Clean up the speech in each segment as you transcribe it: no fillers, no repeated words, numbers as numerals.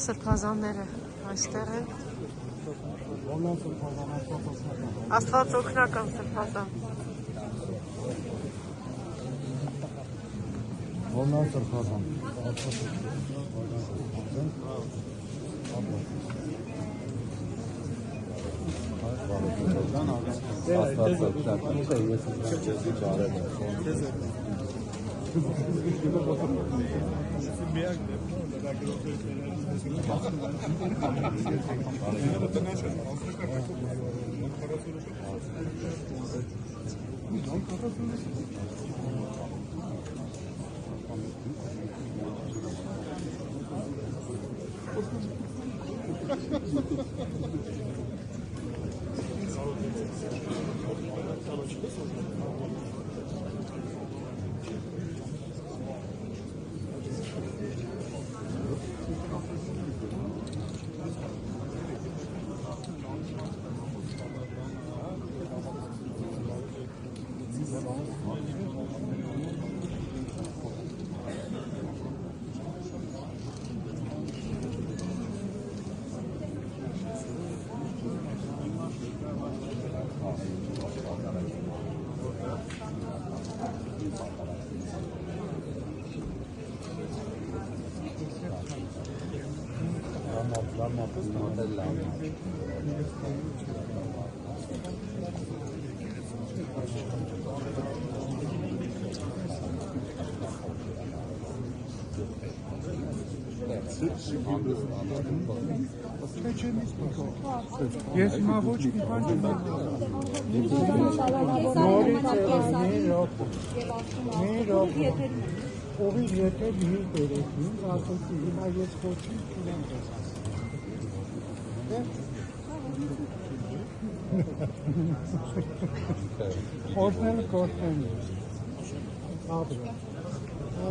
Սրբազանները այստեղ են։ Աստված օգնական սրբազան։ Ոնան սրբազան։ Ես հիմա ոչ մի բան չեմ Ովի եթեր մի բերեցին, ասեցի հիմա ես ոչինչ չունեմ տեսած։ Խորտները կորտեն ես։ Աբրը։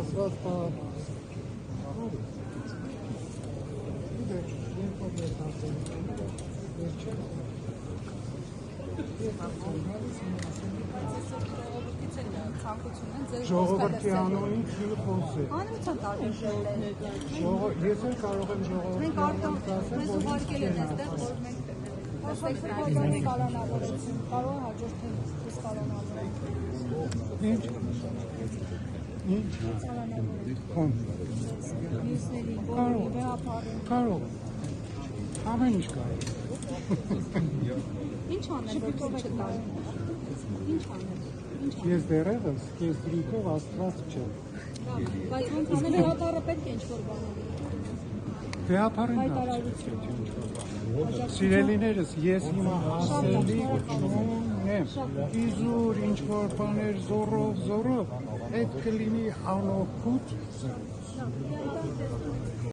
Ասված պար։ Ժողովրդի անունին չի խոսել։ Անունցան տարբեր Ես էլ կարող եմ ժողովրդի անունից ասել, մեզ ուղարկել են այստեղ, որ մենք կալանավորեցին, կարող է հաջորդել կալանավորել։ Ինչ։ Կարող։ Ամեն ինչ կարող։ Ինչ անել, որ չտան։ Ինչ անել։ Ես դեռևս կեսրիկով աստված չեմ։ Բայց ոնց անել հրատարը պետք է ինչ-որ բաներ։ Դեապարին Սիրելիներս, ես հիմա ասելի չունեմ։ Իզուր ինչ-որ բաներ զորով, այդ կլինի անօգուտ։